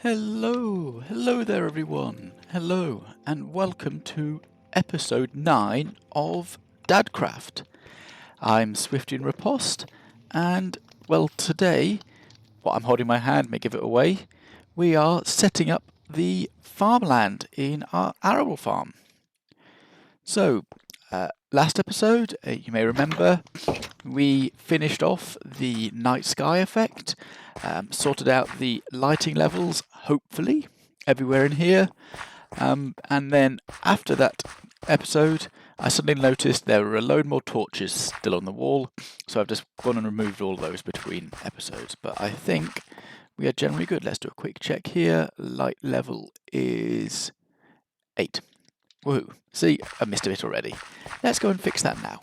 Hello there everyone. Hello and welcome to episode 9 of DadCraft. I'm Swifty and Riposte, and well, today, what I'm holding in my hand may give it away, we are setting up the farmland in our arable farm. So, last episode, you may remember, we finished off the night sky effect, sorted out the lighting levels, hopefully, everywhere in here. And then after that episode, I suddenly noticed there were a load more torches still on the wall, so I've just gone and removed all those between episodes. But I think we are generally good. Let's do a quick check here. Light level is 8. Woohoo. See, I missed a bit already. Let's go and fix that now.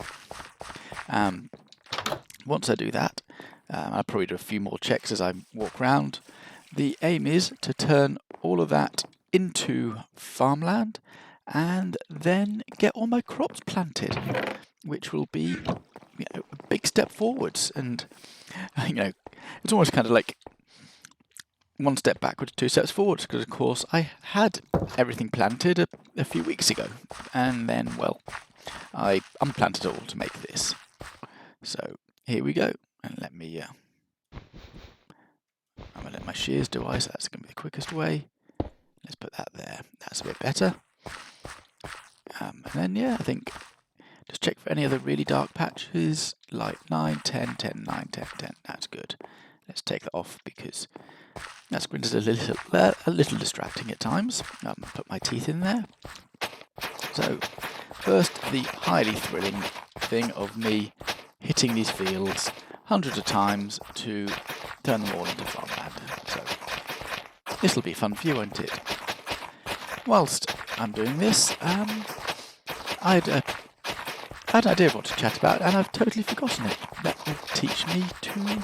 Once I do that, I'll probably do a few more checks as I walk around. The aim is to turn all of that into farmland and then get all my crops planted, which will be a big step forwards. And it's almost kind of like one step backwards, 2 steps forwards, because of course I had everything planted a few weeks ago, and then, well, I unplanted it all to make this. So here we go, and let me, I'm going to let my shears do ice, that's going to be the quickest way. Let's put that there, that's a bit better. And then, yeah, I think, just check for any other really dark patches, like 9, 10, 10, 9, 10, 10, that's good. Let's take that off because that screen is a little distracting at times. Put my teeth in there. So, first, the highly thrilling thing of me hitting these fields hundreds of times to turn them all into farmland. So, this will be fun for you, won't it? Whilst I'm doing this, I had an idea of what to chat about, and I've totally forgotten it. That will teach me to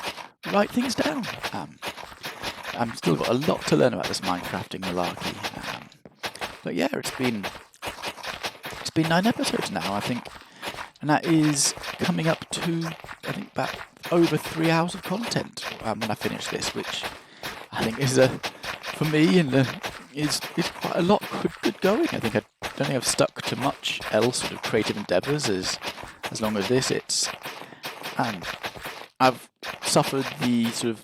write things down. I've still got a lot to learn about this Minecrafting malarkey. But yeah, it's been 9 episodes now, I think, and that is coming up to, I think, about over 3 hours of content when I finish this, which I think is for me is quite a lot good going. I don't think I've stuck to much else sort of creative endeavours as long as this. I've suffered the sort of,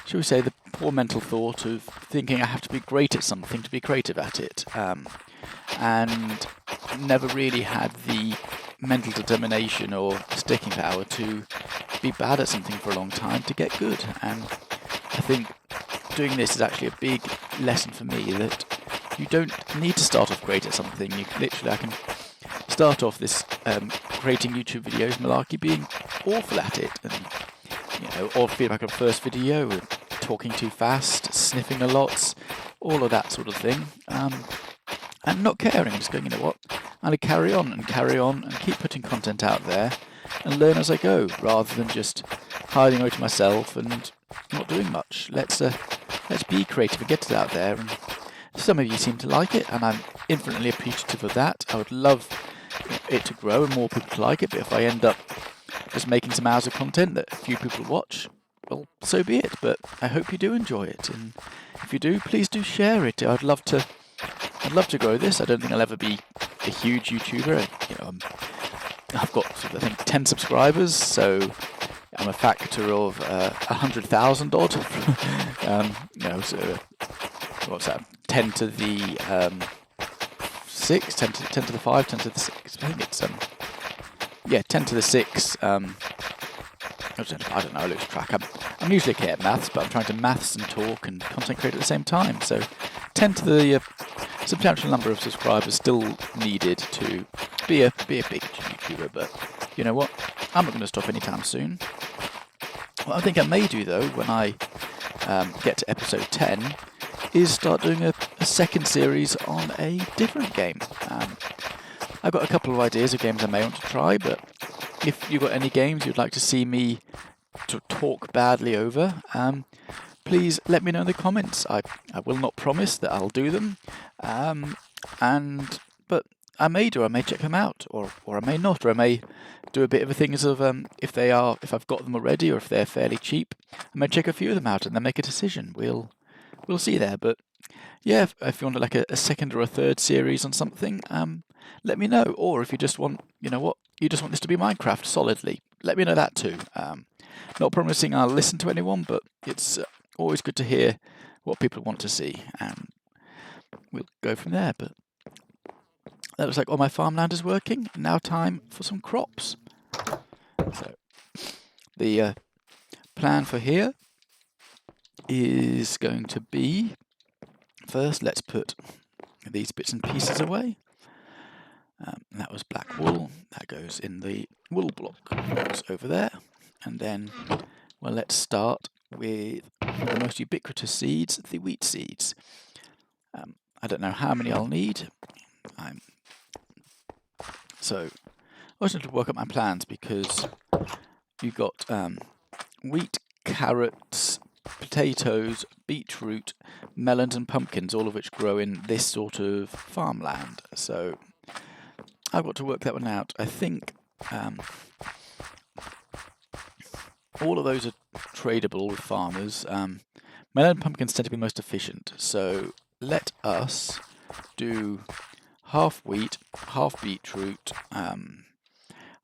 shall we say, the poor mental thought of thinking I have to be great at something to be creative at it, and never really had the mental determination or sticking power to be bad at something for a long time to get good. And I think doing this is actually a big lesson for me that you don't need to start off great at something. I can start off this creating YouTube videos malarkey being awful at it, and or feedback on first video, talking too fast, sniffing a lot, all of that sort of thing, and not caring, just going, you know what, I'm going to carry on and keep putting content out there and learn as I go, rather than just hiding away to myself and not doing much. Let's be creative and get it out there, and some of you seem to like it, and I'm infinitely appreciative of that. I would love it to grow and more people to like it, but if I end up just making some hours of content that a few people watch, well, so be it. But I hope you do enjoy it, and if you do, please do share it. I'd love to grow this. I don't think I'll ever be a huge YouTuber. I've got I think 10 subscribers, so I'm a factor of 100,000 odd. So what's that? 10 to the 6, 10 to the 5, 10 to the 6. I think it's 10 to the 6. I don't know, I lose track. I'm usually okay at maths, but I'm trying to maths and talk and content create at the same time. So 10 to the substantial number of subscribers still needed to be a big YouTuber. But you know what? I'm not going to stop anytime soon. What I think I may do though, when I get to episode 10, is start doing a second series on a different game. I've got a couple of ideas of games I may want to try, but if you've got any games you'd like to see me to talk badly over, please let me know in the comments. I will not promise that I'll do them, but I may check them out, or I may not, or I may do a bit of a thing as of if I've got them already, or if they're fairly cheap, I may check a few of them out and then make a decision. We'll we'll see there. But yeah, if you want like a second or a third series on something, let me know. Or if you just want, you know what, you just want this to be Minecraft solidly, let me know that too. Not promising I'll listen to anyone, but it's always good to hear what people want to see, and we'll go from there. But that looks like all my farmland is working. Now time for some crops. So the plan for here is going to be, first let's put these bits and pieces away. That was black wool, that goes in the wool block, goes over there. And then, well, let's start with the most ubiquitous seeds, the wheat seeds. I don't know how many I'll need. So I just need to work up my plans, because you've got wheat, carrots, potatoes, beetroot, melons and pumpkins, all of which grow in this sort of farmland. So I've got to work that one out. I think all of those are tradable with farmers. Melon and pumpkins tend to be most efficient, so let us do half wheat, half beetroot,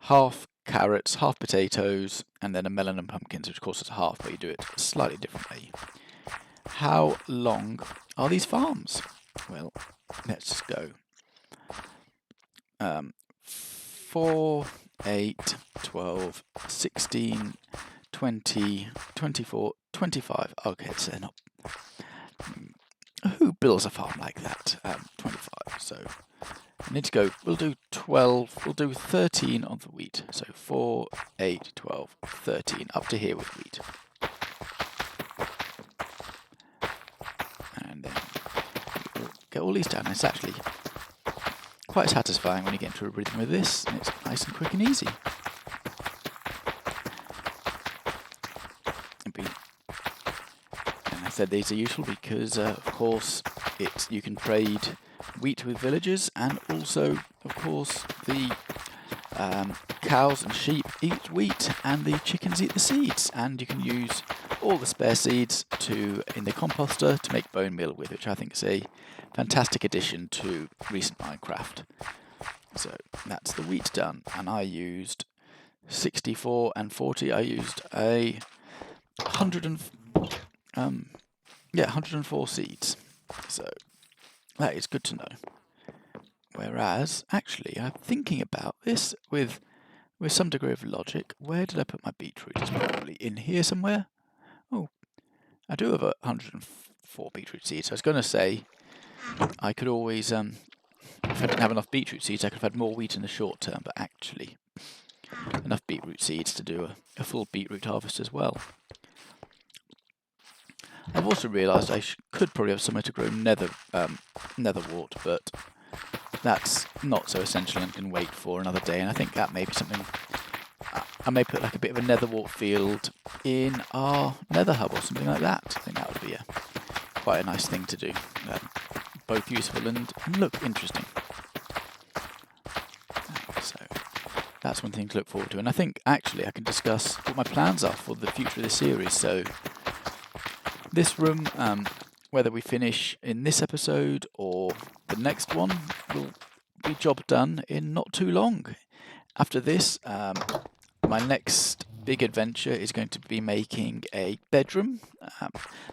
half carrots, half potatoes, and then a melon and pumpkins, which of course is half, but you do it slightly differently. How long are these farms? Well, let's go. 4, 8, 12, 16, 20, 24, 25. Okay, so they're not. Who builds a farm like that? 25. So I need to go. We'll do 12. We'll do 13 on the wheat. So 4, 8, 12, 13. Up to here with wheat. And then we'll get all these done. It's actually quite satisfying when you get into a rhythm with this, and it's nice and quick and easy. And I said these are useful because, of course, you can trade wheat with villagers, and also, of course, the cows and sheep eat wheat, and the chickens eat the seeds, and you can use all the spare seeds in the composter to make bone meal with, which I think is a fantastic addition to recent Minecraft. So that's the wheat done, and I used 64 and 40. I used 104 seeds. So that is good to know. Whereas, actually, I'm thinking about this with some degree of logic. Where did I put my beetroot? It's probably in here somewhere. Oh, I do have 104 beetroot seeds. So I was going to say I could always, if I didn't have enough beetroot seeds, I could have had more wheat in the short term. But actually, enough beetroot seeds to do a full beetroot harvest as well. I've also realised I could probably have somewhere to grow netherwort, but that's not so essential and can wait for another day. And I think that may be something. I may put like a bit of a netherwort field in our nether hub or something like that. I think that would be quite a nice thing to do. Both useful and look interesting. So that's one thing to look forward to. And I think actually I can discuss what my plans are for the future of this series. So this room, whether we finish in this episode or the next one, will be job done in not too long. After this, my next big adventure is going to be making a bedroom.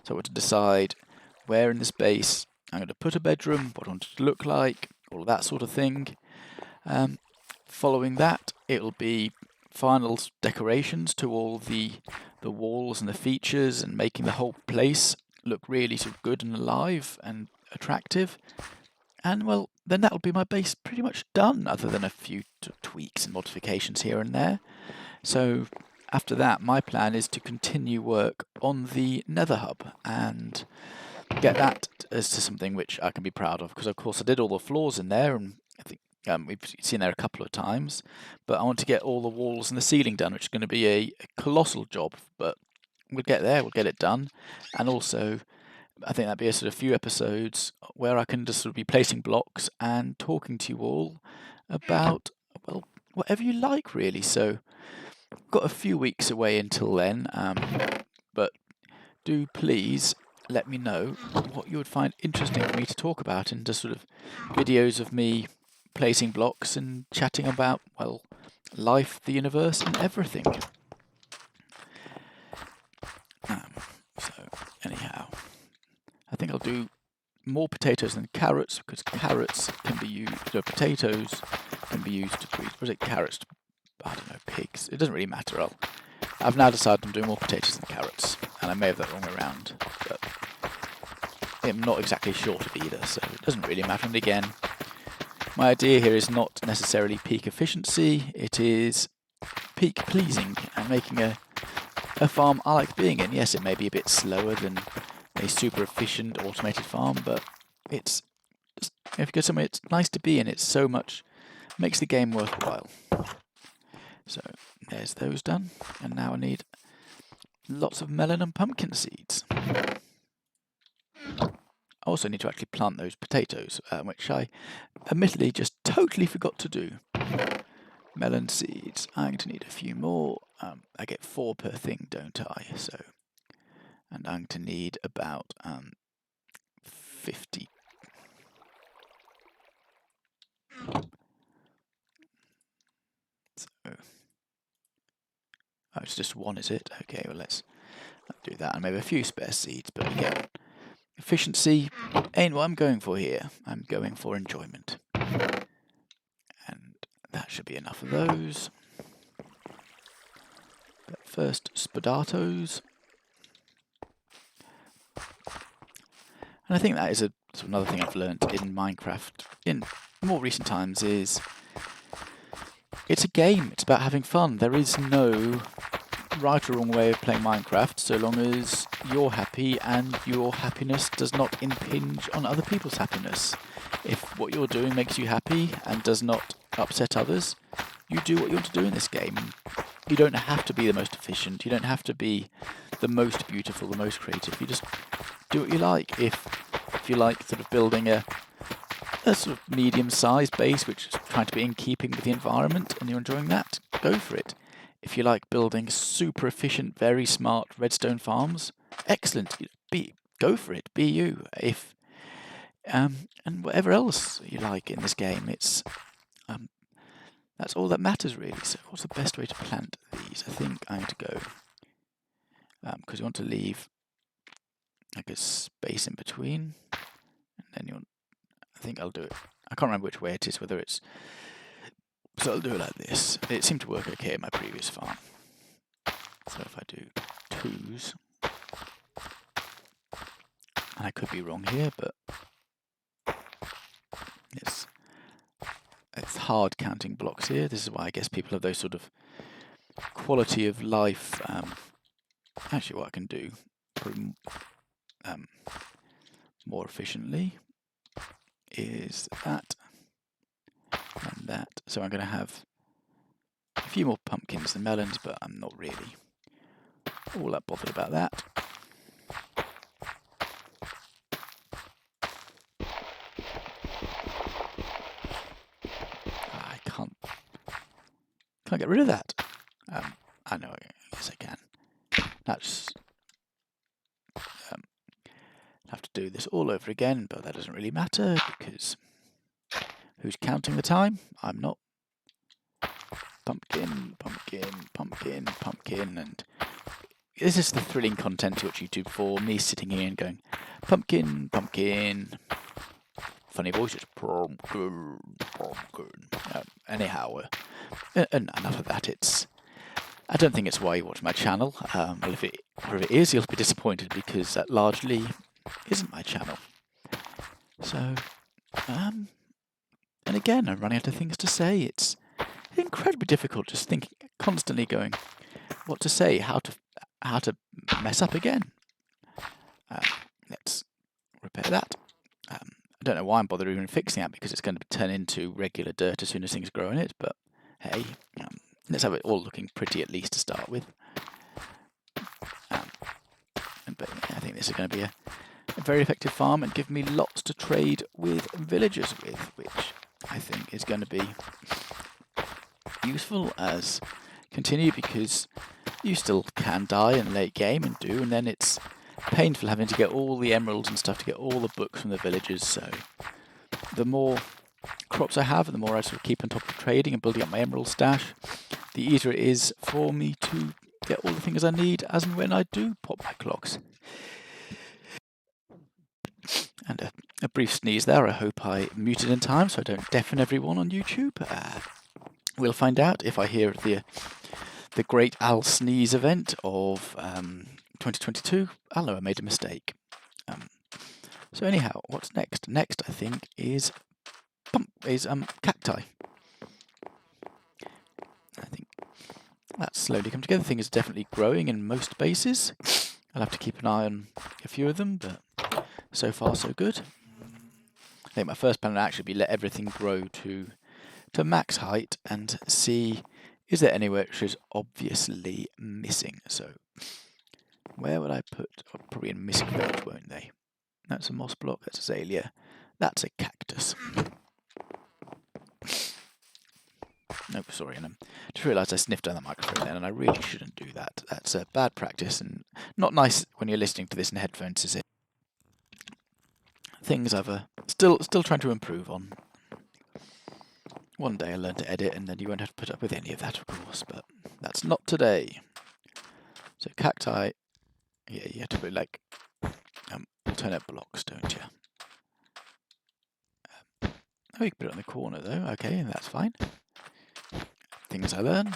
So I want to decide where in the space I'm going to put a bedroom, what I want it to look like, all of that sort of thing. Following that, it'll be final decorations to all the walls and the features, and making the whole place look really sort of good and alive and attractive. And well, then that'll be my base pretty much done, other than a few tweaks and modifications here and there. So after that, my plan is to continue work on the Nether Hub and get that as to something which I can be proud of, because of course I did all the floors in there, and I think we've seen there a couple of times, but I want to get all the walls and the ceiling done, which is going to be a colossal job, but we'll get there, we'll get it done. And also I think that'd be a sort of few episodes where I can just sort of be placing blocks and talking to you all about, well, whatever you like really. So got a few weeks away until then, but do please let me know what you would find interesting for me to talk about in just sort of videos of me placing blocks and chatting about, well, life, the universe, and everything. So, anyhow, I think I'll do more potatoes than carrots, because carrots can be used, potatoes can be used to breed, or is it carrots to, I don't know, pigs? It doesn't really matter. I've now decided I'm doing more potatoes than carrots, and I may have that wrong way around, but I'm not exactly short of either, so it doesn't really matter. And again, my idea here is not necessarily peak efficiency, it is peak pleasing and making a farm I like being in. Yes, it may be a bit slower than a super efficient automated farm, but it's just, if you go somewhere it's nice to be in, it's so much, makes the game worthwhile. So there's those done, and now I need lots of melon and pumpkin seeds. I also need to actually plant those potatoes, which I admittedly just totally forgot to do. Melon seeds, I'm going to need a few more. I get 4 per thing, don't I? So, and I'm going to need about 50. So, oh, it's just 1, is it? Okay, well let's do that, and maybe a few spare seeds. But again, efficiency ain't what I'm going for here. I'm going for enjoyment, and that should be enough of those. But first, spadatos. And I think that is another thing I've learned in Minecraft in more recent times is it's a game. It's about having fun. There is no right or wrong way of playing Minecraft so long as you're happy and your happiness does not impinge on other people's happiness. If what you're doing makes you happy and does not upset others, you do what you want to do in this game. You don't have to be the most efficient. You don't have to be the most beautiful, the most creative. You just do what you like. If you like sort of building a sort of medium-sized base which is trying to be in keeping with the environment and you're enjoying that, go for it. If you like building super efficient, very smart redstone farms, excellent. Go for it. Be you. And whatever else you like in this game, it's that's all that matters really. So what's the best way to plant these? I think I'm going to go because you want to leave like a space in between, and then I think I'll do it. I can't remember which way it is, whether it's. So I'll do it like this. It seemed to work okay in my previous farm. So if I do 2s, and I could be wrong here, but it's hard counting blocks here. This is why I guess people have those sort of quality of life. Actually, what I can do probably, more efficiently is that and that. So I'm going to have a few more pumpkins than melons, but I'm not really all that bothered about that. I can't get rid of that. I know, yes I can. That's have to do this all over again, but that doesn't really matter because who's counting the time? I'm not. Pumpkin, pumpkin, pumpkin, pumpkin, and this is the thrilling content to watch YouTube for, me sitting here and going, pumpkin, pumpkin, funny voices, pumpkin, pumpkin. Anyhow, enough of that. I don't think it's why you watch my channel. Well, if it is, you'll be disappointed because that largely isn't my channel. So, and again, I'm running out of things to say. It's incredibly difficult just thinking, constantly going, what to say, how to mess up again. Let's repair that. I don't know why I'm bothering even fixing that because it's going to turn into regular dirt as soon as things grow in it, but hey, let's have it all looking pretty at least to start with. But I think this is going to be a very effective farm and give me lots to trade with villagers with, which I think is going to be useful as continue because you still can die in late game and then it's painful having to get all the emeralds and stuff to get all the books from the villagers. So the more crops I have and the more I sort of keep on top of trading and building up my emerald stash, the easier it is for me to get all the things I need as and when I do pop my clogs. And a brief sneeze there. I hope I muted in time so I don't deafen everyone on YouTube. We'll find out if I hear the Great Al Sneeze event of 2022. I'll know I made a mistake. So anyhow, what's next? Next, I think, is cacti. I think that's slowly come together. Things are definitely growing in most bases. I'll have to keep an eye on a few of them, but so far so good. I think my first plan would actually be let everything grow to max height and see is there anywhere which is obviously missing. So where would I put? Oh, probably in missing veg, won't they? That's a moss block, that's a azalea, that's a cactus. Nope, sorry, and I just realised I sniffed down the microphone then, and I really shouldn't do that. That's a bad practice and not nice when you're listening to this in headphones, is it? Things I've still trying to improve on. One day I'll learn to edit, and then you won't have to put up with any of that, of course, but that's not today. So cacti, yeah, you have to put like alternate blocks, don't you? Oh, you can put it on the corner though. Okay, that's fine. Things I learn.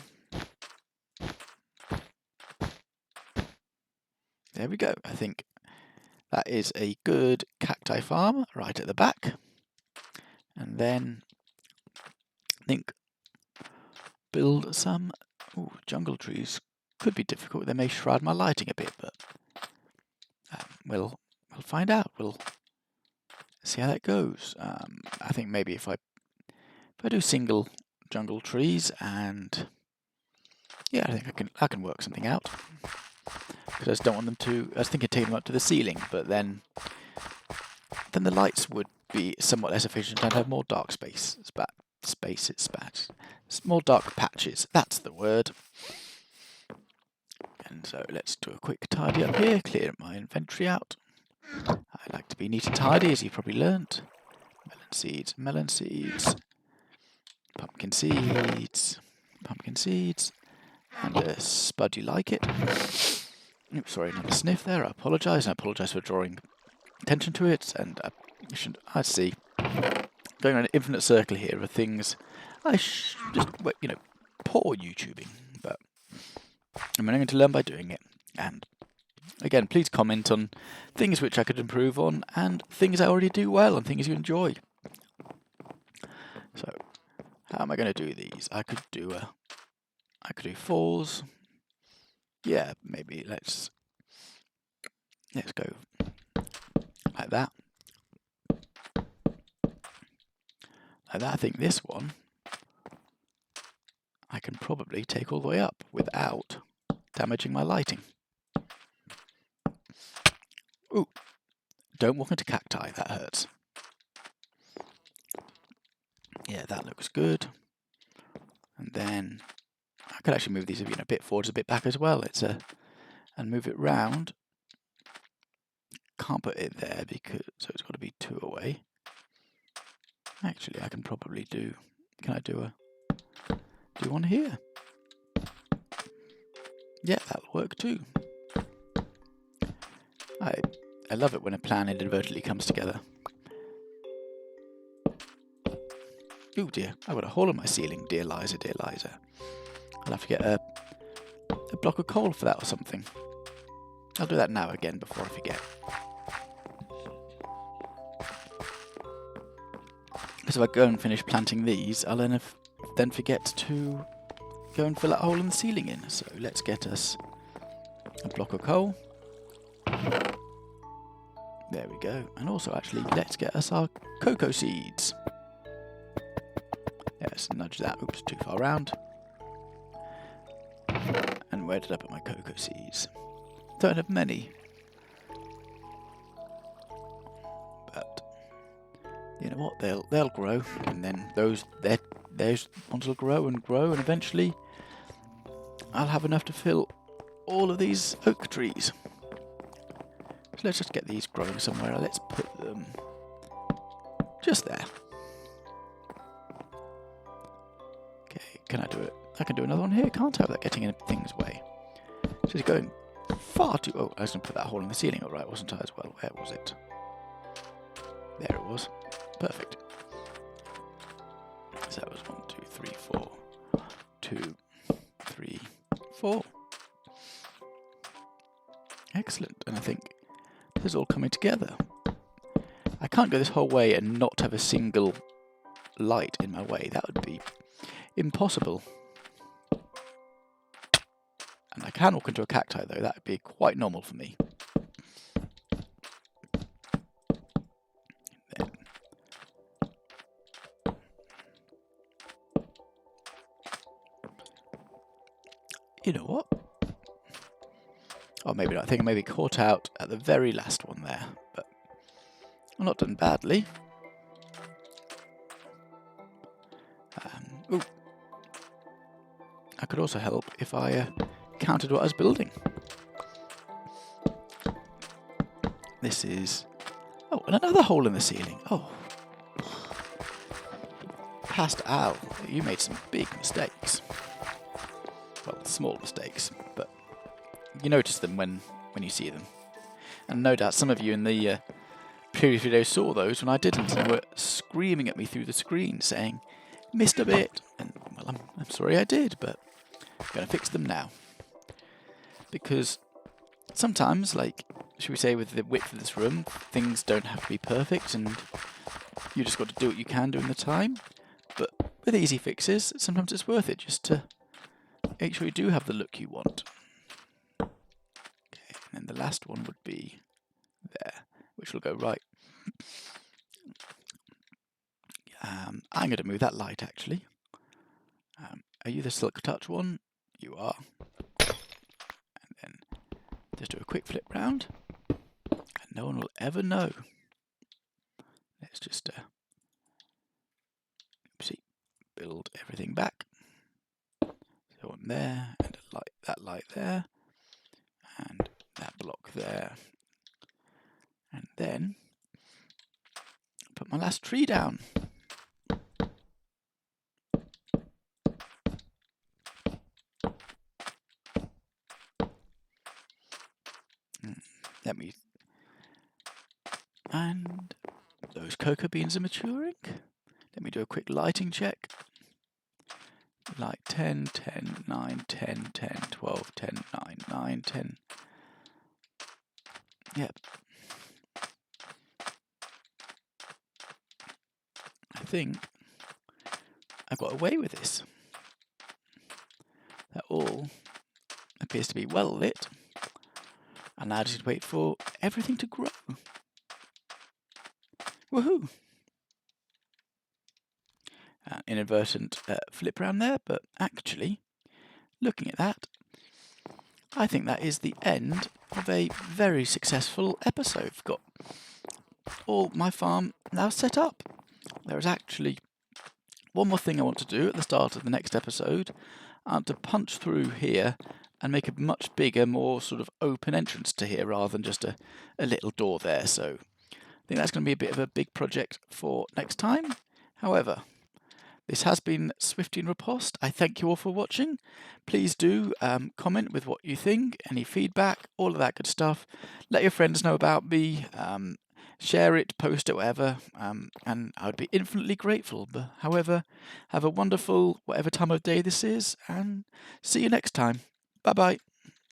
There we go. I think that is a good cacti farm right at the back. And then I think build some jungle trees. Could be difficult. They may shroud my lighting a bit, but we'll find out. We'll see how that goes. I think maybe if I do single jungle trees, and yeah, I think I can work something out. Because I just don't want them to. I was thinking of taking them up to the ceiling, but then the lights would be somewhat less efficient. I'd have more dark space. More dark patches. That's the word. And so let's do a quick tidy up here. Clear my inventory out. I like to be neat and tidy, as you've probably learnt. Melon seeds, pumpkin seeds, and a spud you like it. Oops, sorry, another sniff there. I apologise, and I apologise for drawing attention to it. And I see going around an infinite circle here of things I just poor YouTubing, but I'm going to learn by doing it. And again, please comment on things which I could improve on, and things I already do well, and things you enjoy. So, how am I going to do these? I could do 4s. Yeah, maybe let's go like that. Like that. I think this one I can probably take all the way up without damaging my lighting. Ooh, don't walk into cacti, that hurts. Yeah, that looks good. And then I could actually move these a bit forwards, a bit back as well. And move it round. Can't put it there so it's got to be 2 away. Actually, I can probably do. Can I do one here? Yeah, that'll work too. I love it when a plan inadvertently comes together. Oh dear, I've got a hole in my ceiling, dear Liza, dear Liza. I'll have to get a block of coal for that or something. I'll do that now again before I forget. Because if I go and finish planting these, I'll then forget to go and fill that hole in the ceiling in. So let's get us a block of coal. There we go. And also, actually, let's get us our cocoa seeds. Let's nudge that. Oops, too far round. And where did I put my cocoa seeds? Don't have many. But you know what? They'll grow, and then those ones will grow, and eventually I'll have enough to fill all of these oak trees. So let's just get these growing somewhere. Let's put them just there. Okay, can I do it? I can do another one here, can't I, without getting in things way. So it's going far too... Oh, I was going to put that hole in the ceiling, all right, wasn't I, as well? Where was it? There it was. Perfect. So that was 1, 2, 3, 4. 2, 3, 4. Excellent. And I think this is all coming together. I can't go this whole way and not have a single light in my way. That would be impossible. And I can walk into a cacti, though. That would be quite normal for me. Then. You know what? Oh, maybe not. I think I maybe caught out at the very last one there. But I'm not done badly. Ooh. I could also help if I counted what I was building. This is... Oh, and another hole in the ceiling. Oh. Past Al, you made some big mistakes. Well, small mistakes, but you notice them when you see them. And no doubt some of you in the previous video saw those when I didn't, and were screaming at me through the screen saying, missed a bit. And, well, I'm sorry I did, but I'm going to fix them now. Because sometimes, like, should we say with the width of this room, things don't have to be perfect, and you just got to do what you can do in the time. But with easy fixes, sometimes it's worth it just to make sure you do have the look you want. Okay, and then the last one would be there, which will go right. I'm going to move that light, actually. Are you the Silk Touch one? You are. And then just do a quick flip round, and no one will ever know. Let's just oopsie, build everything back. So one there, and a light, that light there, and that block there. And then put my last tree down. Let me... And those cocoa beans are maturing. Let me do a quick lighting check. Light 10, 10, 9, 10, 10, 12, 10, 9, 9, 10. Yep. I think I got away with this. That all appears to be well lit. And now I just wait for everything to grow. Woohoo! Inadvertent flip around there, but actually, looking at that, I think that is the end of a very successful episode. I've got all my farm now set up. There is actually one more thing I want to do at the start of the next episode. I want to punch through here and make a much bigger, more sort of open entrance to here rather than just a little door there. So I think that's going to be a bit of a big project for next time. However, this has been Swifty and Riposte. I thank you all for watching. Please do comment with what you think, any feedback, all of that good stuff. Let your friends know about me. Share it, post it, whatever, and I would be infinitely grateful. But however, have a wonderful whatever time of day this is, and see you next time. Bye-bye.